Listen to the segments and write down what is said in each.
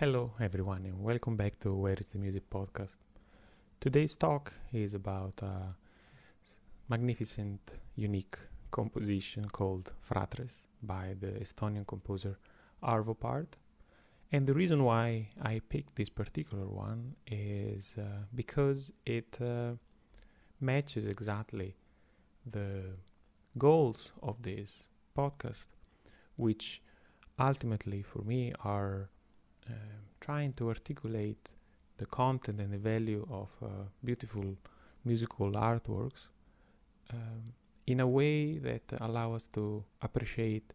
Hello, everyone, and welcome back to Where is the Music podcast. Today's talk is about a magnificent, unique composition called Fratres by the Estonian composer Arvo Pärt. And the reason why I picked this particular one is because it matches exactly the goals of this podcast, which ultimately for me are trying to articulate the content and the value of beautiful musical artworks in a way that allow us to appreciate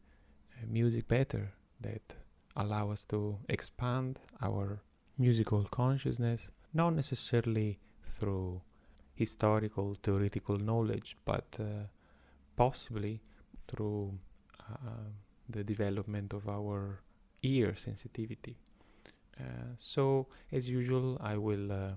music better, that allow us to expand our musical consciousness, not necessarily through historical theoretical knowledge, but possibly through the development of our ear sensitivity. So, as usual, I will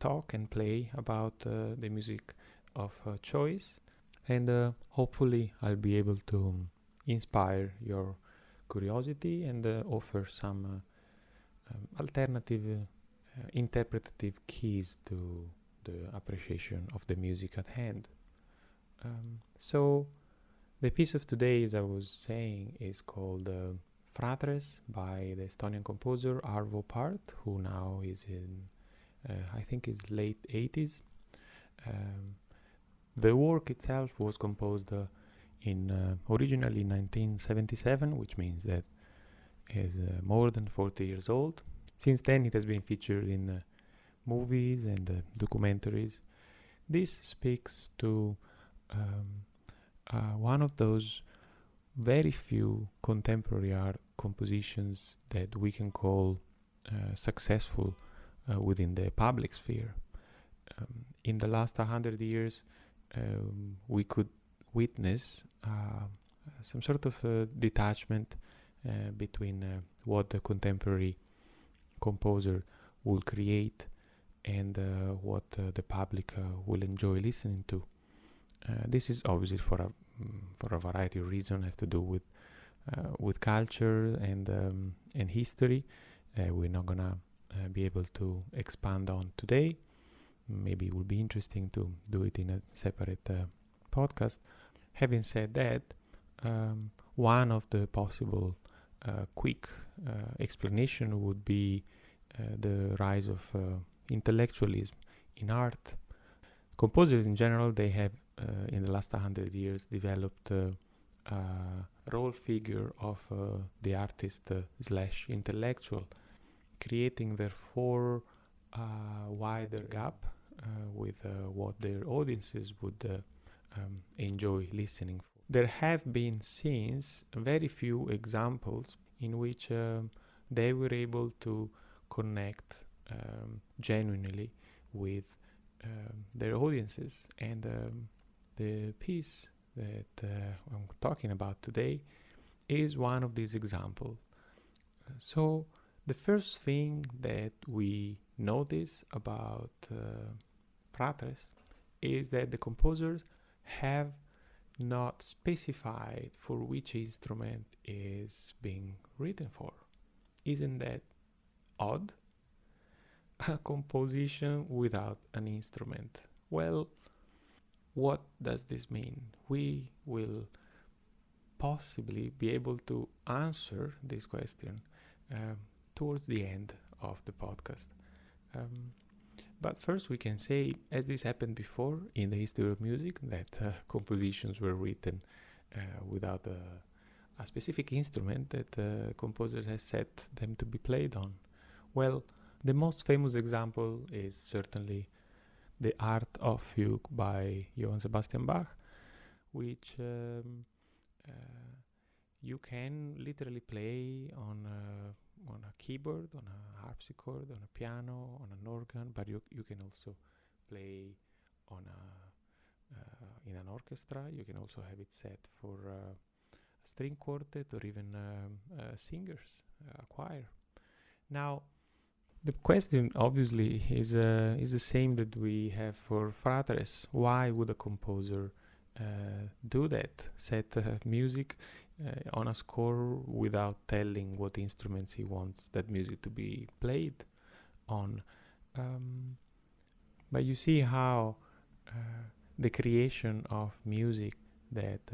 talk and play about the music of choice, and hopefully I'll be able to inspire your curiosity and offer some alternative interpretative keys to the appreciation of the music at hand. So, the piece of today, as I was saying, is called Fratres by the Estonian composer Arvo Pärt, who now is in, I think, his late 80s. The work itself was composed originally in 1977, which means that it is more than 40 years old. Since then, it has been featured in movies and documentaries. This speaks to one of those very few contemporary art compositions that we can call successful within the public sphere. In the last 100 years, we could witness some sort of detachment between what the contemporary composer will create and what the public will enjoy listening to. This is obviously for a variety of reasons, have to do with culture and history. We're not gonna be able to expand on today. Maybe it will be interesting to do it in a separate podcast. Having said that, one of the possible quick explanation would be the rise of intellectualism in art. Composers in general, they have in the last 100 years developed a role figure of the artist slash intellectual, creating therefore a wider gap with what their audiences would enjoy listening for. There have been since very few examples in which they were able to connect genuinely with their audiences, and the piece that I'm talking about today is one of these examples. So the first thing that we notice about Fratres is that the composers have not specified for which instrument is being written for. Isn't that odd? A composition without an instrument. Well, what does this mean? We will possibly be able to answer this question towards the end of the podcast. But first we can say, as this happened before in the history of music, that compositions were written without a specific instrument that composers has set them to be played on. Well, the most famous example is certainly the Art of Fugue by Johann Sebastian Bach, which you can literally play on a keyboard, on a harpsichord, on a piano, on an organ, but you can also play on in an orchestra. You can also have it set for a string quartet or even singers, a choir. Now, the question obviously is the same that we have for Fratres. Why would a composer do that? Set music on a score without telling what instruments he wants that music to be played on. But you see how the creation of music that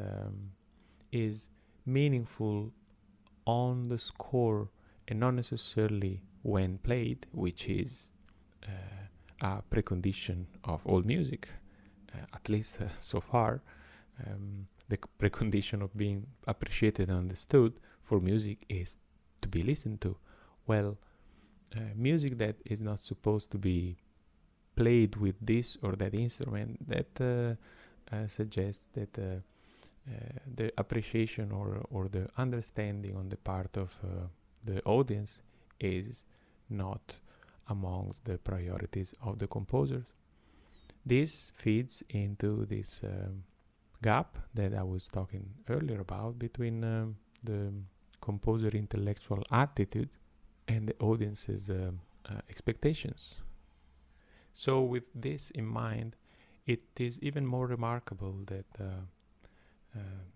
is meaningful on the score and not necessarily when played, which is a precondition of all music, at least so far. The precondition of being appreciated and understood for music is to be listened to. Well, music that is not supposed to be played with this or that instrument, that suggests that the appreciation or the understanding on the part of the audience is not amongst the priorities of the composers. This feeds into this gap that I was talking earlier about between the composer intellectual attitude and the audience's expectations. So with this in mind, it is even more remarkable that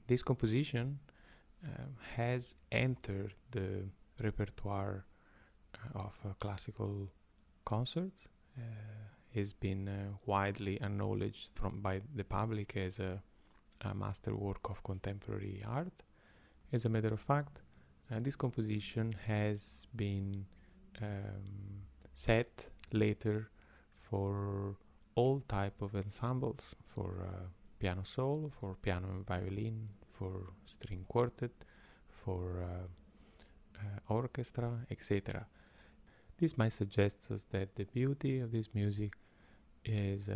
this composition has entered the repertoire of classical concerts, has been widely acknowledged by the public as a masterwork of contemporary art. As a matter of fact, this composition has been set later for all type of ensembles, for piano solo, for piano and violin, for string quartet, for orchestra, etc. This might suggest us that the beauty of this music is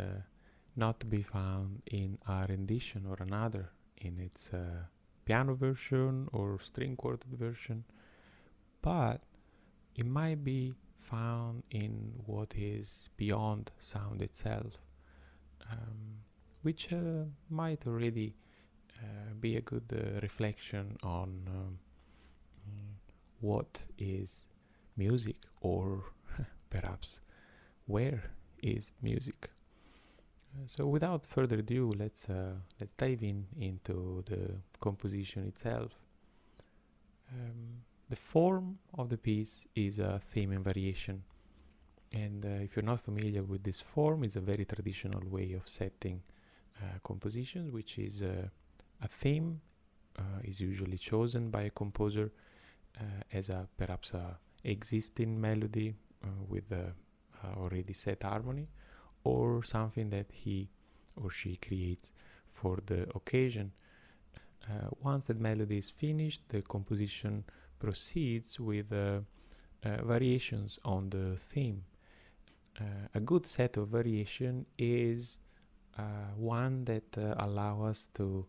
not to be found in a rendition or another, in its piano version or string quartet version, but it might be found in what is beyond sound itself, which might already be a good reflection on what is music, or perhaps where is music. So without further ado, let's dive into the composition itself. The form of the piece is a theme and variation, and if you're not familiar with this form, it's a very traditional way of setting compositions, which is a theme is usually chosen by a composer as a perhaps a existing melody with a already set harmony, or something that he or she creates for the occasion. Once that melody is finished, the composition proceeds with variations on the theme. A good set of variation is one that allow us to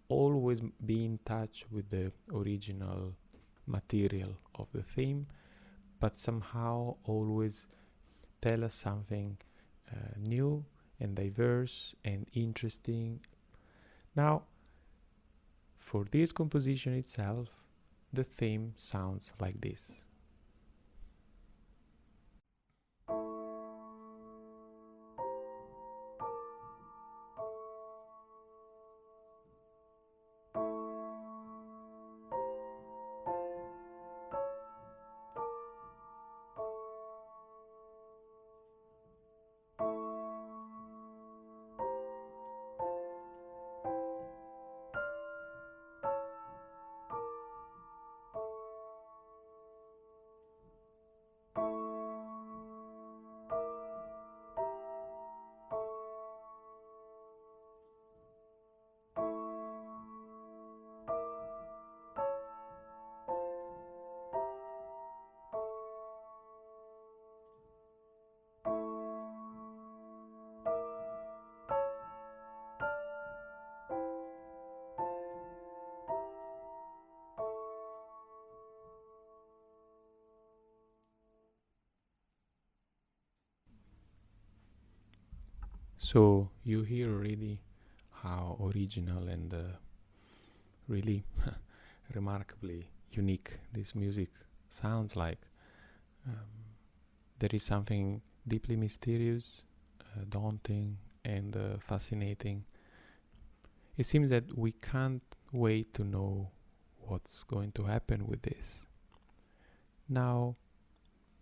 always be in touch with the original material of the theme, but somehow always tell us something new and diverse and interesting. Now, for this composition itself, the theme sounds like this. So you hear already how original and really remarkably unique this music sounds like. There is something deeply mysterious, daunting, and fascinating. It seems that we can't wait to know what's going to happen with this. Now,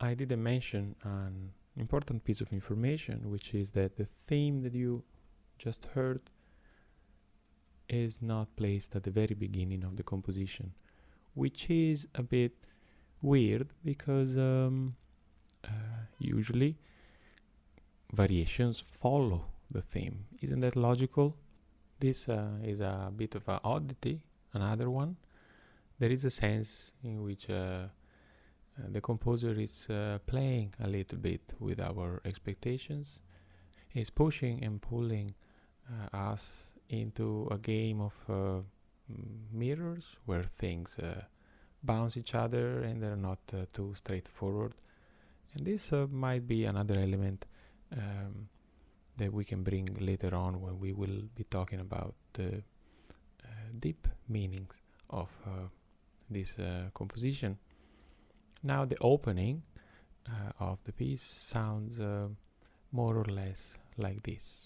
I didn't mention an important piece of information, which is that the theme that you just heard is not placed at the very beginning of the composition, which is a bit weird because usually variations follow the theme. Isn't that logical? This is a bit of an oddity, another one. There is a sense in which the composer is playing a little bit with our expectations. He's pushing and pulling us into a game of mirrors where things bounce each other and they're not too straightforward. And this might be another element that we can bring later on when we will be talking about the deep meanings of this composition. Now the opening of the piece sounds more or less like this.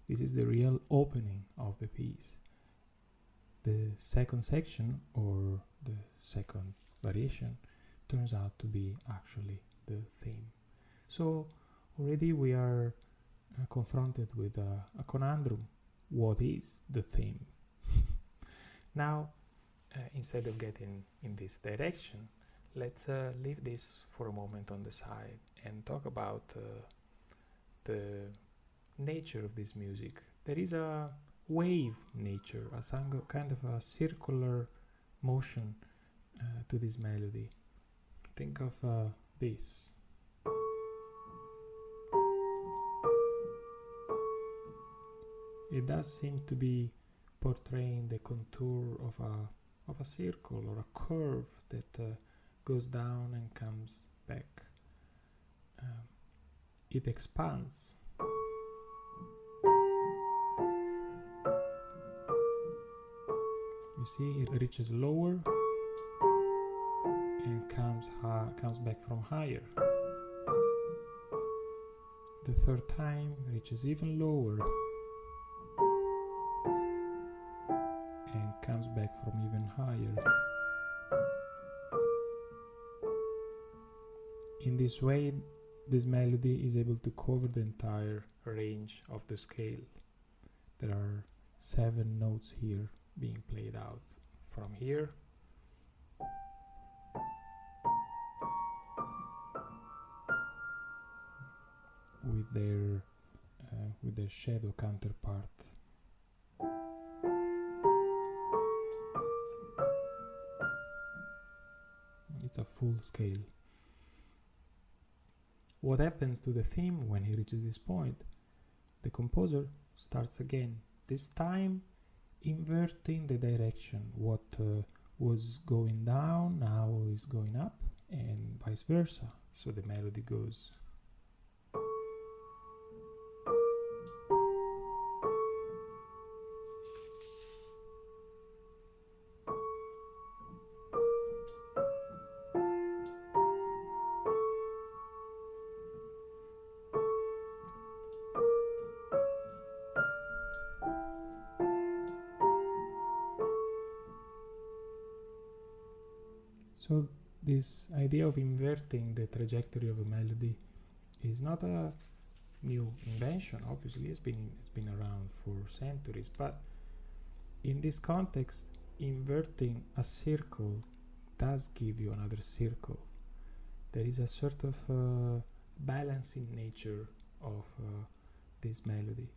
This is the real opening of the piece. The second section, or the second variation, turns out to be actually the theme. So already we are confronted with a conundrum. What is the theme? Now, instead of getting in this direction, let's leave this for a moment on the side and talk about the nature of this music. There is a wave nature, a kind of a circular motion to this melody. Think of this. It does seem to be portraying the contour of a circle or a curve that goes down and comes back. It expands. You see, it reaches lower and comes back from higher. The third time reaches even lower and comes back from even higher. In this way, this melody is able to cover the entire range of the scale. There are 7 notes here being played out from here with their shadow counterpart. It's a full scale. What happens to the theme when he reaches this point? The composer starts again, this time inverting the direction. What was going down now is going up, and vice versa. So the melody goes. So this idea of inverting the trajectory of a melody is not a new invention. Obviously, it's been around for centuries, but in this context, inverting a circle does give you another circle. There is a sort of balancing nature of this melody.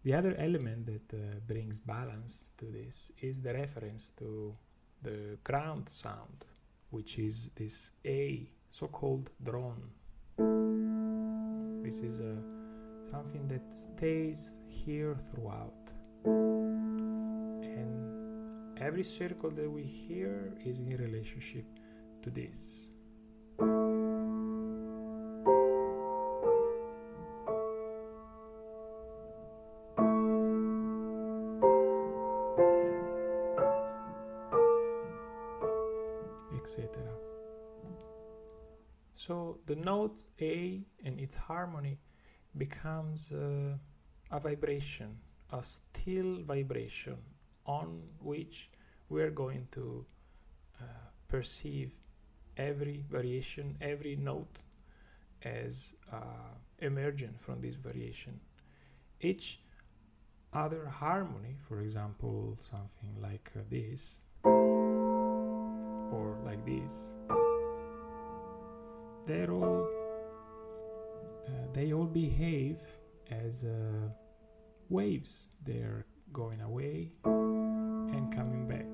The other element that brings balance to this is the reference to the ground sound, which is this A, so-called drone. This is something that stays here throughout. And every circle that we hear is in relationship to this. Etc. So the note A and its harmony becomes a vibration, a still vibration on which we're going to perceive every variation, every note as emergent from this variation. Each other harmony, for example, something like this, or like this, they all behave as waves. They're going away and coming back.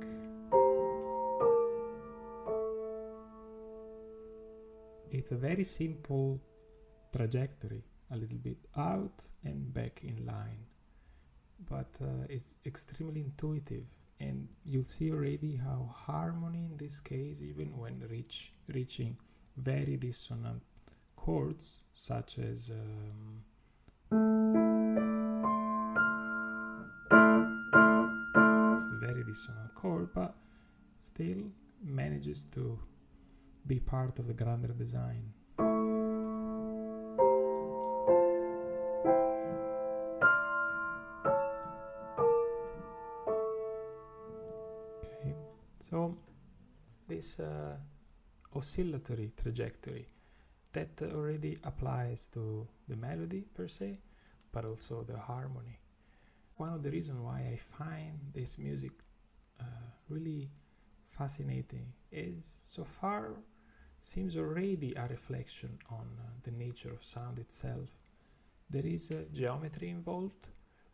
It's a very simple trajectory, a little bit out and back in line, but it's extremely intuitive. And you'll see already how harmony in this case, even when reaching very dissonant chords, such as very dissonant chord, but still manages to be part of the grander design. So this oscillatory trajectory that already applies to the melody per se, but also the harmony. One of the reasons why I find this music really fascinating is so far seems already a reflection on the nature of sound itself. There is a geometry involved,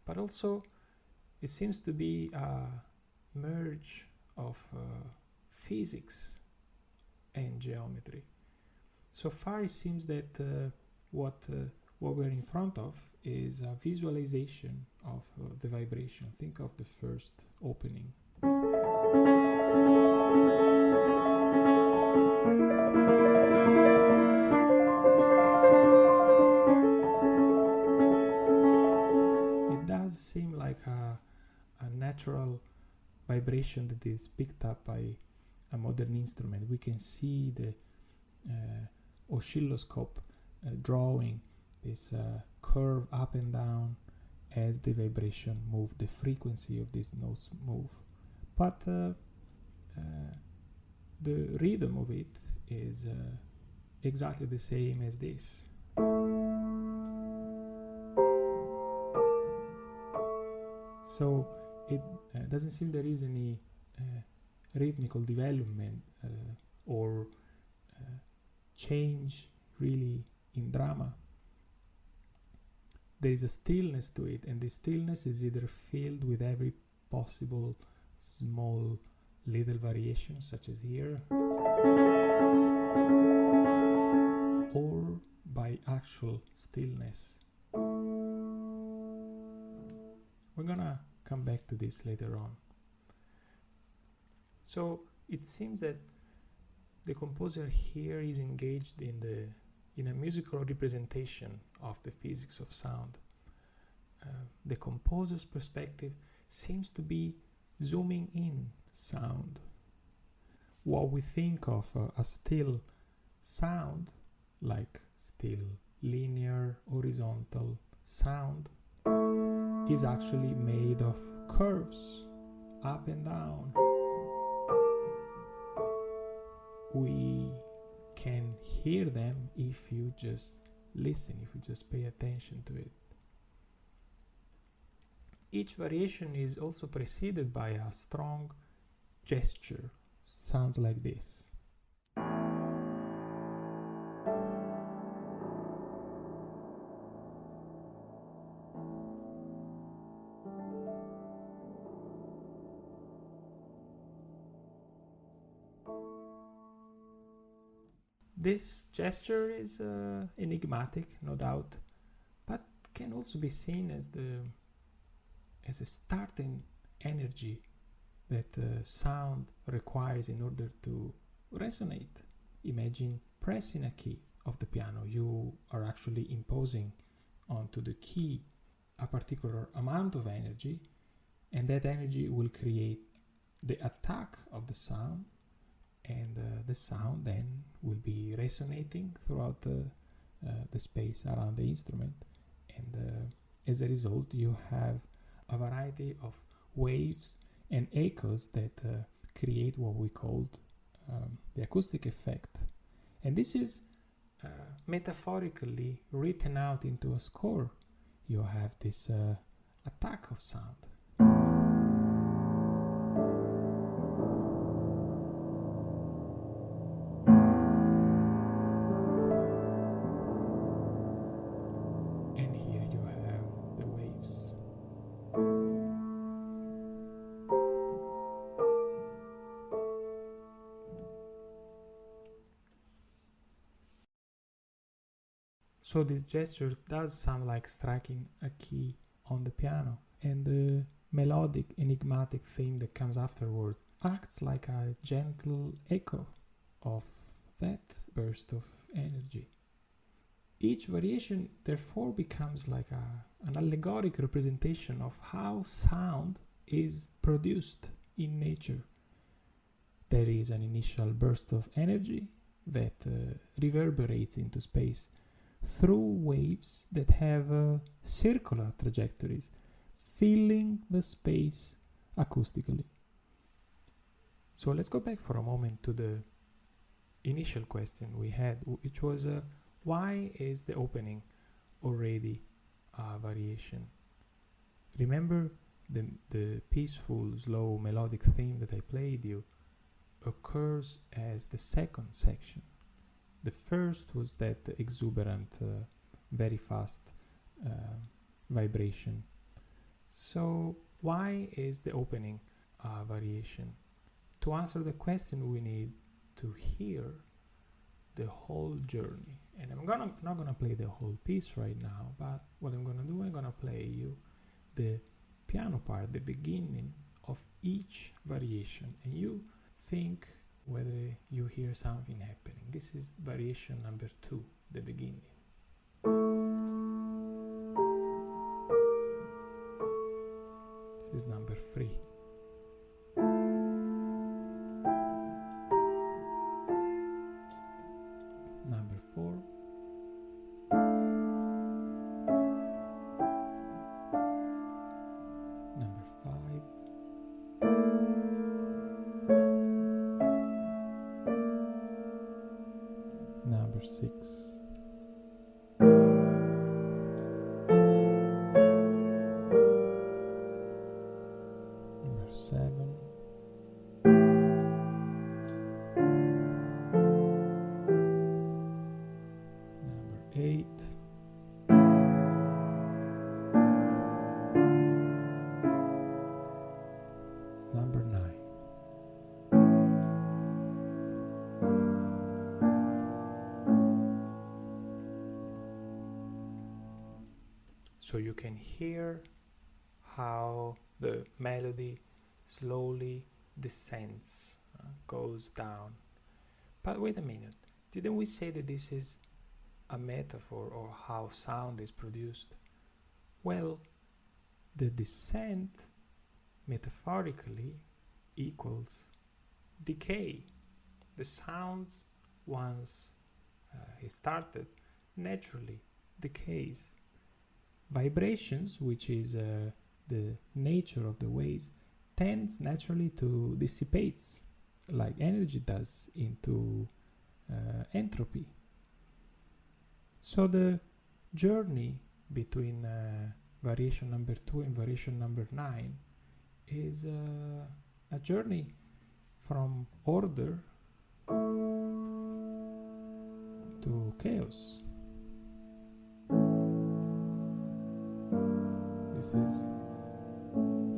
but also it seems to be a merge of physics and geometry. So far it seems that what we're in front of is a visualization of the vibration. Think of the first opening. It does seem like a natural vibration that is picked up by a modern instrument. We can see the oscilloscope drawing this curve up and down as the vibration moves, the frequency of these notes move. But the rhythm of it is exactly the same as this. So it doesn't seem there is any rhythmical development or change really in drama. There is a stillness to it, and the stillness is either filled with every possible small little variation, such as here, or by actual stillness. We're gonna come back to this later on. So it seems that the composer here is engaged in a musical representation of the physics of sound. The composer's perspective seems to be zooming in sound. What we think of a still sound, like still linear, horizontal sound, is actually made of curves, up and down. We can hear them if you just listen, if you just pay attention to it. Each variation is also preceded by a strong gesture. Sounds like this. This gesture is enigmatic, no doubt, but can also be seen as a starting energy that sound requires in order to resonate. Imagine pressing a key of the piano. You are actually imposing onto the key a particular amount of energy, and that energy will create the attack of the sound, and the sound then will be resonating throughout the space around the instrument, and as a result you have a variety of waves and echoes that create what we called the acoustic effect. And this is metaphorically written out into a score. You have this attack of sound. And here you have the waves. So this gesture does sound like striking a key on the piano, and the melodic, enigmatic theme that comes afterward acts like a gentle echo of that burst of energy. Each variation therefore becomes like an allegoric representation of how sound is produced in nature. There is an initial burst of energy that reverberates into space through waves that have circular trajectories, filling the space acoustically. So let's go back for a moment to the initial question we had, which was why is the opening already a variation? Remember the peaceful, slow, melodic theme that I played you occurs as the second section. The first was that exuberant, very fast vibration. So why is the opening a variation? To answer the question, we need to hear the whole journey. And I'm not gonna play the whole piece right now, but what I'm gonna do, I'm gonna play you the piano part, the beginning of each variation, and you think whether you hear something happening. This is variation number 2, the beginning. This is number 3. Number 4. Number 5. Number 6. Number 7. Number 8. Number 9. So you can hear how the melody slowly descends, goes down. But wait a minute, didn't we say that this is a metaphor or how sound is produced? Well, the descent metaphorically equals decay. The sounds, once it started, naturally decays. Vibrations, which is the nature of the waves, tends naturally to dissipate, like energy does, into entropy. So the journey between variation number 2 and variation number 9 is a journey from order to chaos.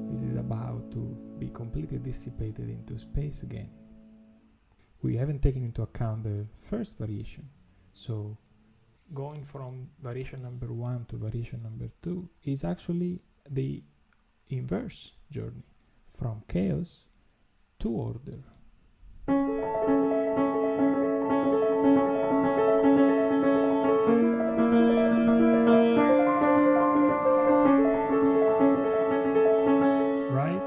This is about to be completely dissipated into space again. We haven't taken into account the first variation. So going from variation number 1 to variation number 2 is actually the inverse journey from chaos to order. Right?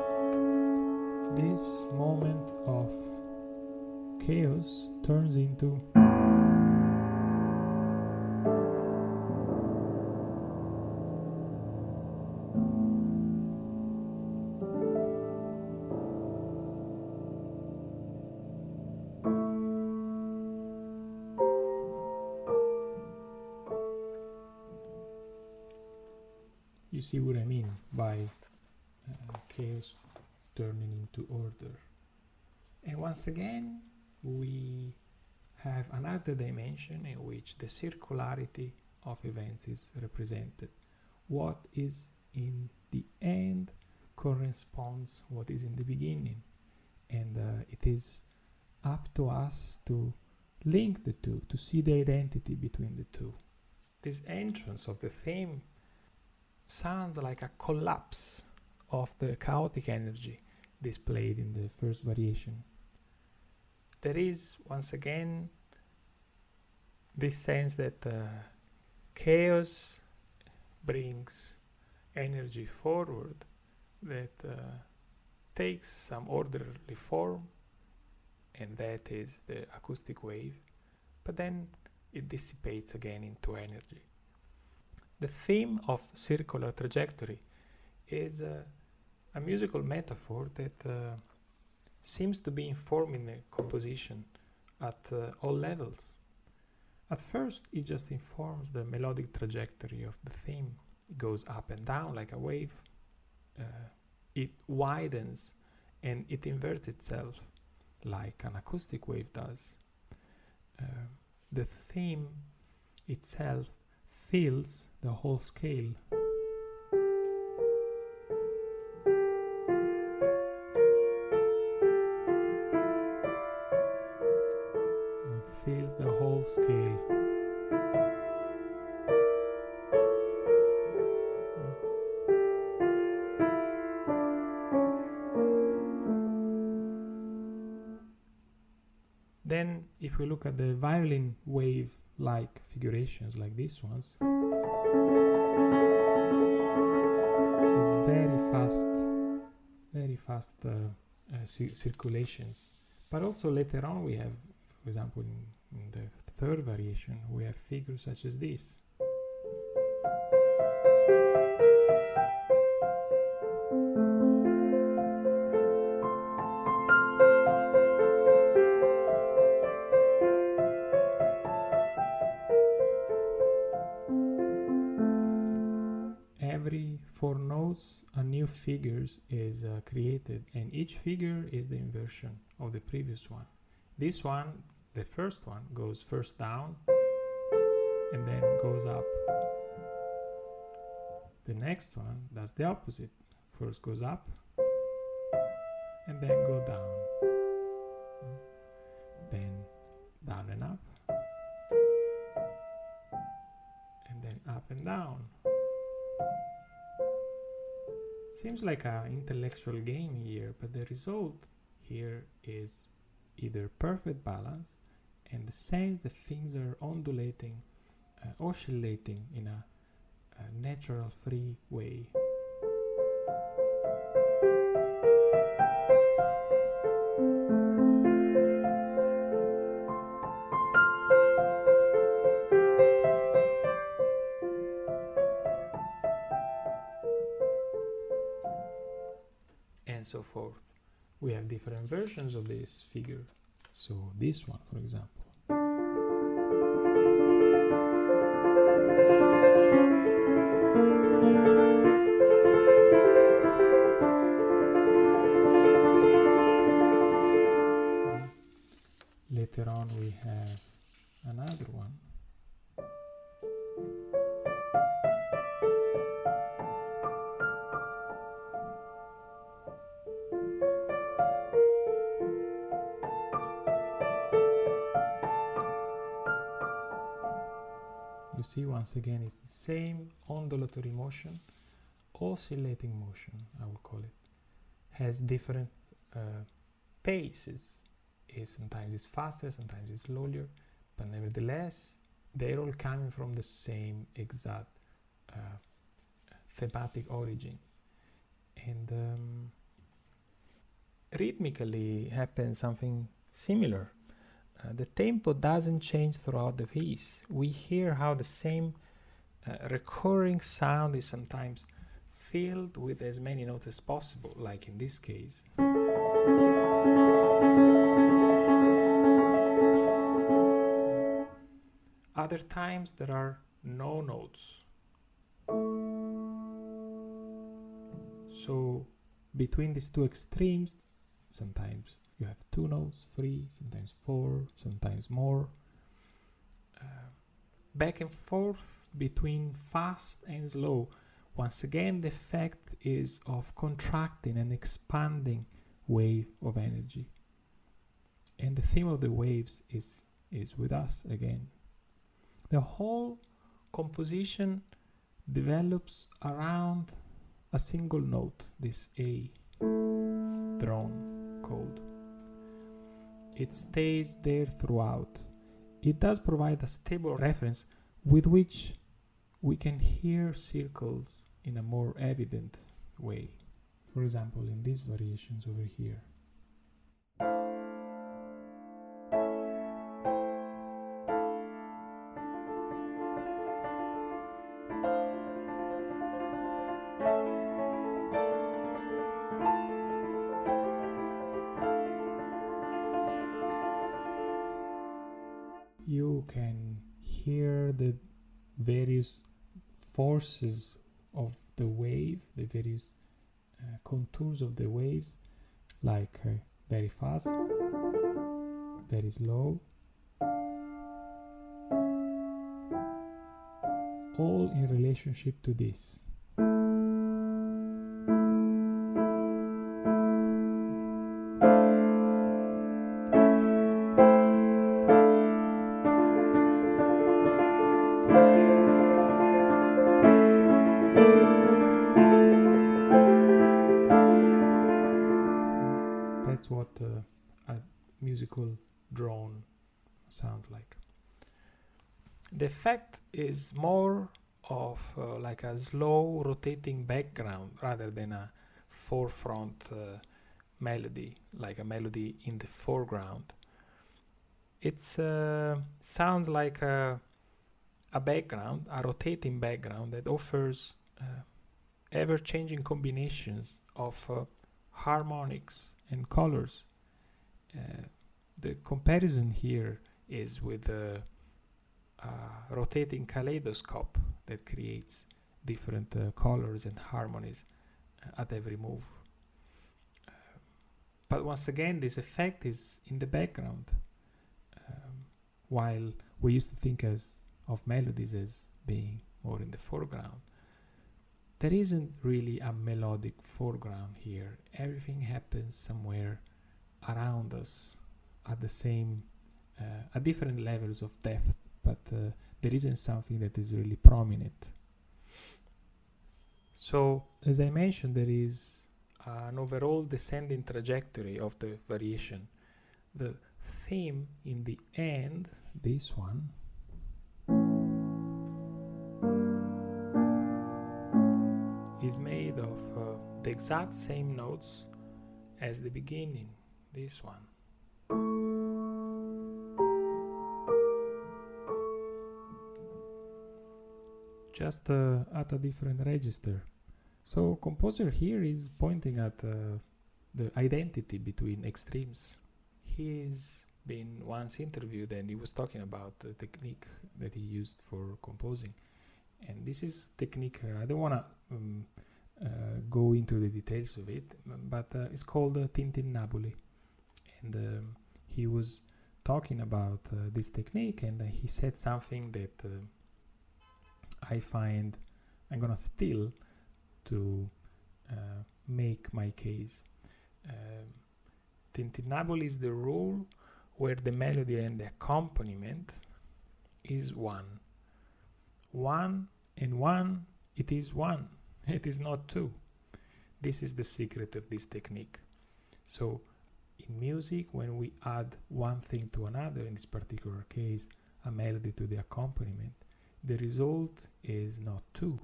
This moment of chaos turns into you see what I mean by chaos turning into order. And once again, we have another dimension in which the circularity of events is represented. What is in the end corresponds what is in the beginning, and it is up to us to link the two, to see the identity between the two. This entrance of the theme sounds like a collapse of the chaotic energy displayed in the first variation. There is, once again, this sense that chaos brings energy forward that takes some orderly form, and that is the acoustic wave, but then it dissipates again into energy. The theme of circular trajectory is a musical metaphor that seems to be informing the composition at all levels. At first, it just informs the melodic trajectory of the theme. It goes up and down like a wave. It widens and it inverts itself like an acoustic wave does. The theme itself fills the whole scale. Fills the whole scale. Then, if we look at the violin wave-like figurations like these ones, this is very fast circulations. But also later on we have, for example, in the third variation, we have figures such as this. Every 4 notes, a new figure is created, and each figure is the inversion of the previous one. This one, the first one, goes first down and then goes up. The next one does the opposite. First goes up and then go down. Then down and up. And then up and down. Seems like an intellectual game here, but the result here is either perfect balance and the sense that things are undulating, oscillating in a natural, free way. And so forth. We have different versions of this figure. So this one, for example. Later on we have another one. see once again it's the same ondulatory motion, oscillating motion, I will call it, has different paces. Sometimes it's faster, sometimes it's slower, but nevertheless, they're all coming from the same exact thematic origin. And rhythmically happens something similar. The tempo doesn't change throughout the piece. We hear how the same recurring sound is sometimes filled with as many notes as possible, like in this case. Other times there are no notes. So between these two extremes, sometimes you have 2 notes, 3, sometimes 4, sometimes more. Back and forth between fast and slow. Once again, the effect is of contracting and expanding wave of energy. And the theme of the waves is with us again. The whole composition develops around a single note, this A drone called. It stays there throughout. It does provide a stable reference with which we can hear circles in a more evident way. For example, in these variations over here. You can hear the various forces of the wave, the various contours of the waves, like very fast, very slow, all in relationship to this. That's what a musical drone sounds like. The effect is more of like a slow rotating background rather than a forefront melody, like a melody in the foreground. It sounds like a background, a rotating background that offers ever-changing combinations of harmonics and colors. The comparison here is with a rotating kaleidoscope that creates different colors and harmonies at every move. But once again, this effect is in the background, while we used to think of melodies as being more in the foreground. There isn't really a melodic foreground here. Everything happens somewhere around us at the same, at different levels of depth, but there isn't something that is really prominent. So, as I mentioned, there is an overall descending trajectory of the variation. The theme in the end, this one, is made of the exact same notes as the beginning, this one. Just at a different register. So composer here is pointing at the identity between extremes. He's been once interviewed and he was talking about the technique that he used for composing. And this is technique, I don't want to go into the details of it, but it's called tintinnabuli. And he was talking about this technique, and he said something that I find I'm gonna steal to make my case. Tintinnabuli is the rule where the melody and the accompaniment is one, 1 and 1, it is 1. It is not 2. This is the secret of this technique. So in music, when we add one thing to another, in this particular case, a melody to the accompaniment, the result is not 2.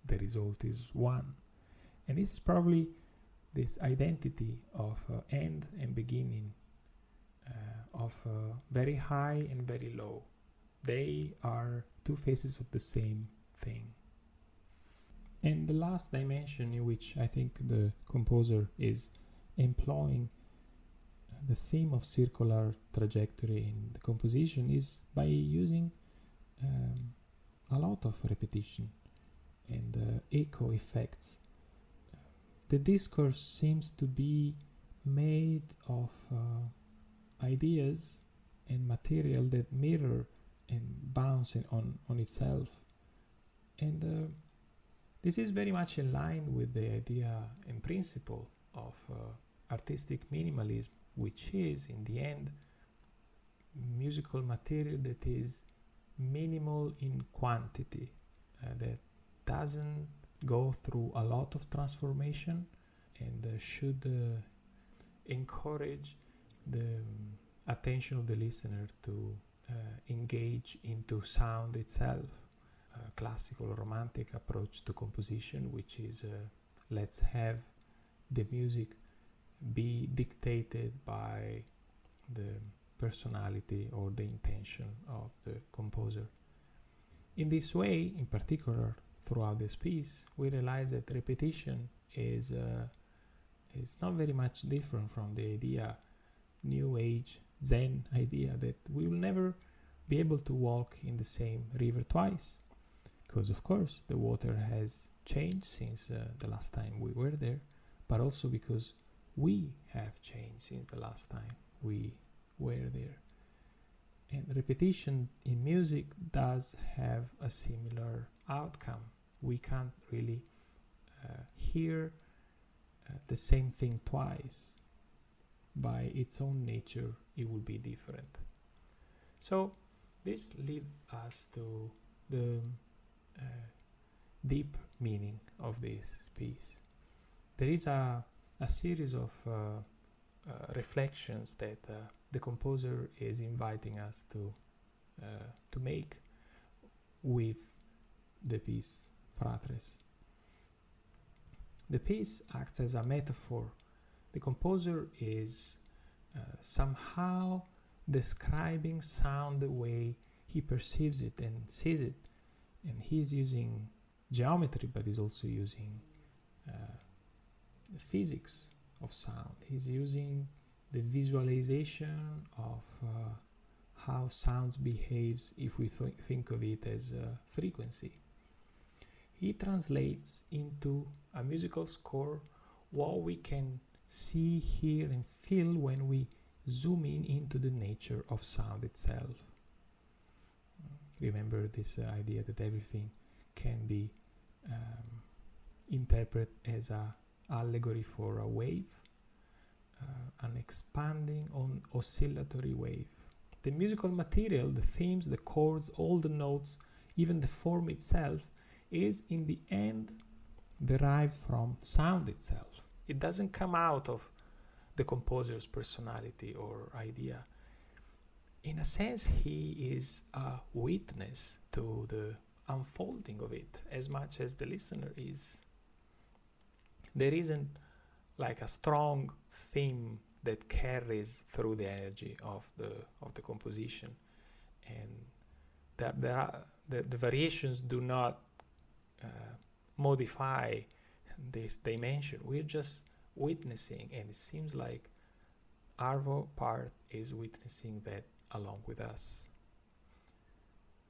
The result is 1. And this is probably this identity of end and beginning, of very high and very low. They are two faces of the same thing. And the last dimension in which I think the composer is employing the theme of circular trajectory in the composition is by using a lot of repetition and echo effects. The discourse seems to be made of ideas and material that mirror and bounce on itself. And this is very much in line with the idea and principle of artistic minimalism, which is, in the end, musical material that is minimal in quantity, that doesn't go through a lot of transformation, and should encourage the attention of the listener to engage into sound itself. Classical romantic approach to composition, which is let's have the music be dictated by the personality or the intention of the composer. In this way, in particular, throughout this piece, we realize that repetition is not very much different from the idea, New Age Zen idea, that we will never be able to walk in the same river twice. Because, of course, the water has changed since the last time we were there, but also because we have changed since the last time we were there. And repetition in music does have a similar outcome. We can't really hear the same thing twice. By its own nature, it will be different. So this leads us to the deep meaning of this piece. There is a series of reflections that the composer is inviting us to make with the piece Fratres. The piece acts as a metaphor. The composer is somehow describing sound the way he perceives it and sees it. And he's using geometry, but he's also using the physics of sound. He's using the visualization of how sounds behaves if we think of it as a frequency. He translates into a musical score what we can see, hear, and feel when we zoom in into the nature of sound itself. Remember this idea that everything can be interpreted as an allegory for a wave, an expanding oscillatory wave. The musical material, the themes, the chords, all the notes, even the form itself, is in the end derived from sound itself. It doesn't come out of the composer's personality or idea. In a sense, he is a witness to the unfolding of it as much as the listener is. There isn't like a strong theme that carries through the energy of the composition, and the variations do not modify this dimension. We're just witnessing, and it seems like Arvo Pärt is witnessing that along with us.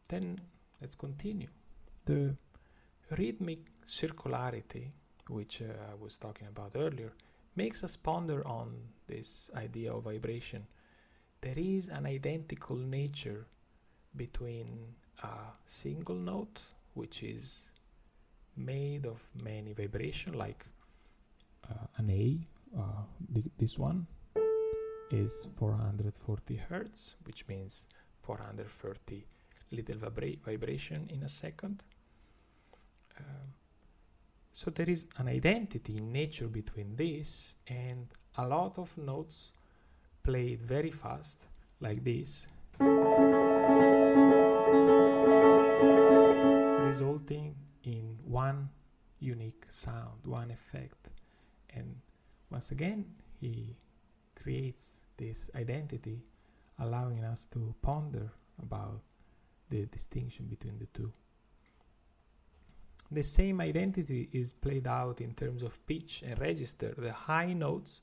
Then let's continue. The rhythmic circularity, which I was talking about earlier, makes us ponder on this idea of vibration. There is an identical nature between a single note, which is made of many vibrations, like an A, this one is 440 hertz, which means 430 little vibration in a second. So there is an identity in nature between this and a lot of notes played very fast, like this, resulting in one unique sound, one effect. And once again, he creates this identity, allowing us to ponder about the distinction between the two. The same identity is played out in terms of pitch and register. The high notes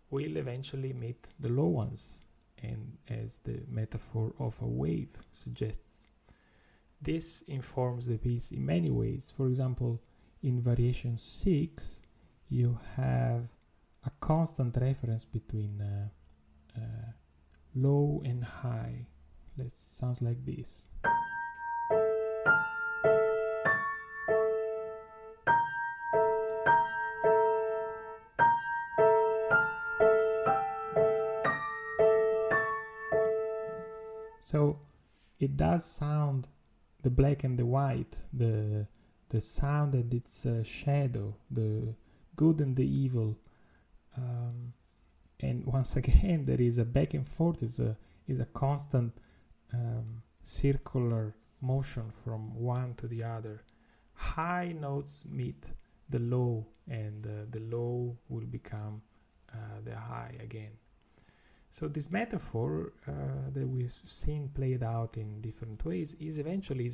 will eventually meet the low ones, and as the metaphor of a wave suggests, this informs the piece in many ways. For example, in variation 6, you have a constant reference between low and high. That sounds like this. So it does sound the black and the white, the sound and its shadow, the good and the evil, and once again there is a back and forth. Is a constant circular motion from one to the other. High notes meet the low, and the low will become the high again. So this metaphor that we've seen played out in different ways is eventually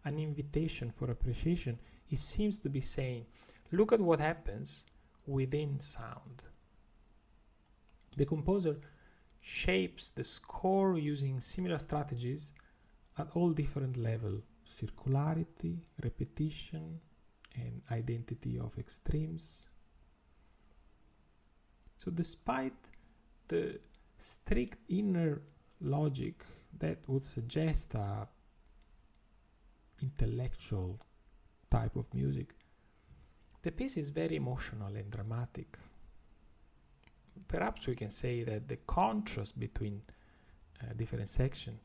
an invitation for appreciation. It seems to be saying, look at what happens within sound. The composer shapes the score using similar strategies at all different levels: circularity, repetition, and identity of extremes. So despite the strict inner logic that would suggest a intellectual type of music, the piece is very emotional and dramatic. Perhaps we can say that the contrast between different sections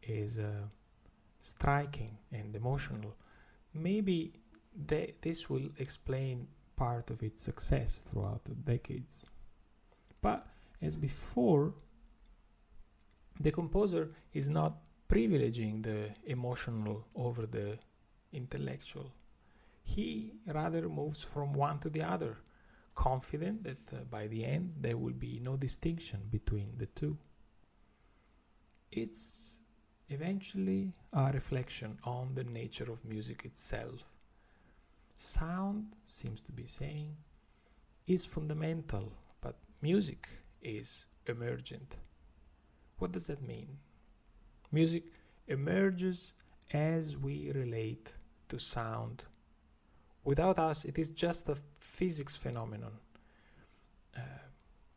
is striking and emotional. Maybe this will explain part of its success throughout the decades. But as before, the composer is not privileging the emotional over the intellectual. He rather moves from one to the other, confident that by the end there will be no distinction between the two. It's eventually a reflection on the nature of music itself. Sound, seems to be saying, is fundamental, but music is emergent. What does that mean? Music emerges as we relate to sound. Without us, it is just a physics phenomenon,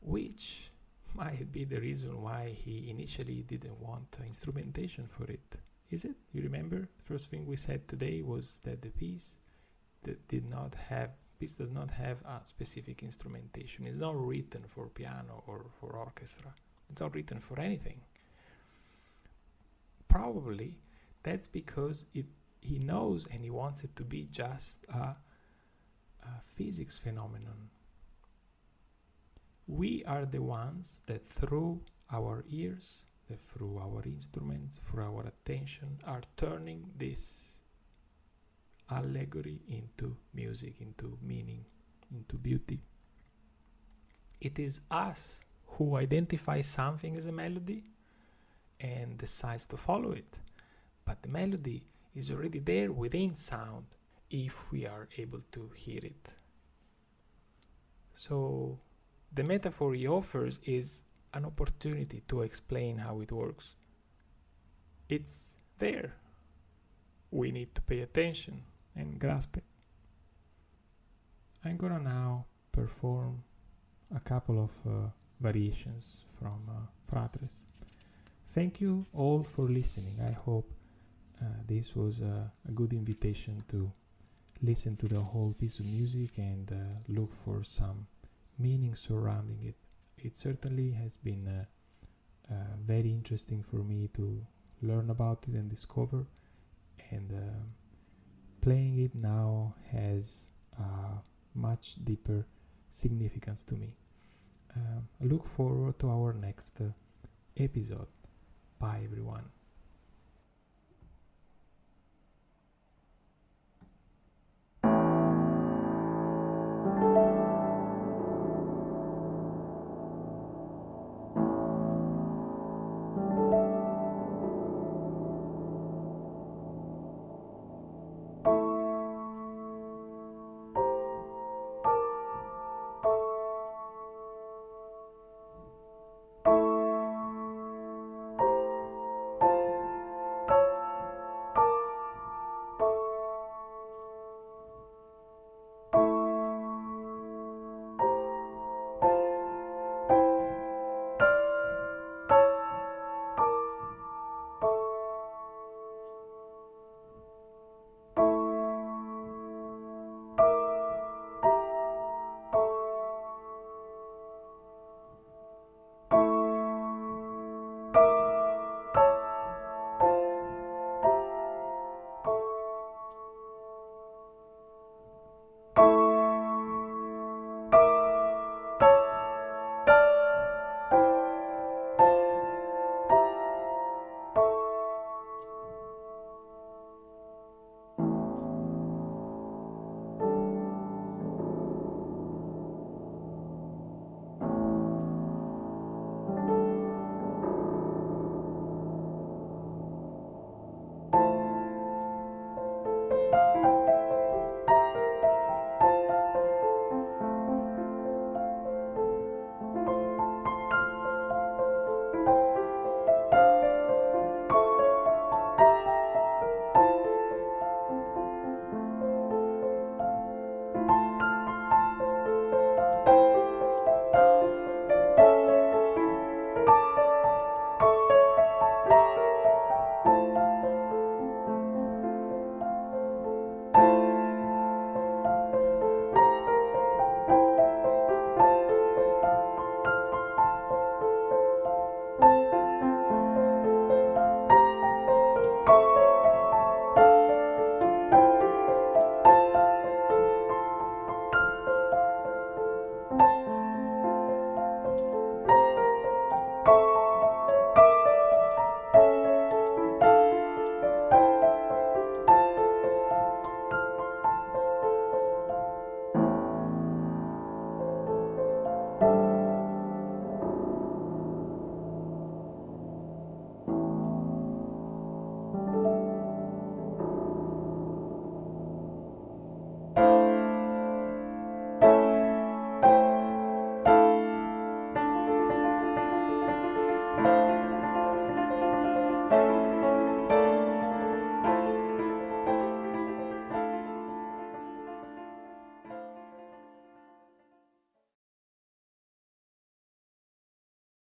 which might be the reason why he initially didn't want instrumentation for it. Is it? You remember? The first thing we said today was that the piece does not have a specific instrumentation. It's not written for piano or for orchestra. It's not written for anything. Probably that's because he knows and he wants it to be just a physics phenomenon. We are the ones that through our ears, that through our instruments, through our attention, are turning this allegory into music, into meaning, into beauty. It is us who identify something as a melody and decides to follow it. But the melody is already there within sound if we are able to hear it. So the metaphor he offers is an opportunity to explain how it works. It's there. We need to pay attention and grasp it. I'm gonna now perform a couple of variations from Fratres. Thank you all for listening. I hope this was a good invitation to listen to the whole piece of music and look for some meaning surrounding it. It certainly has been very interesting for me to learn about it and discover, and playing it now has a much deeper significance to me. Look forward to our next episode. Bye everyone.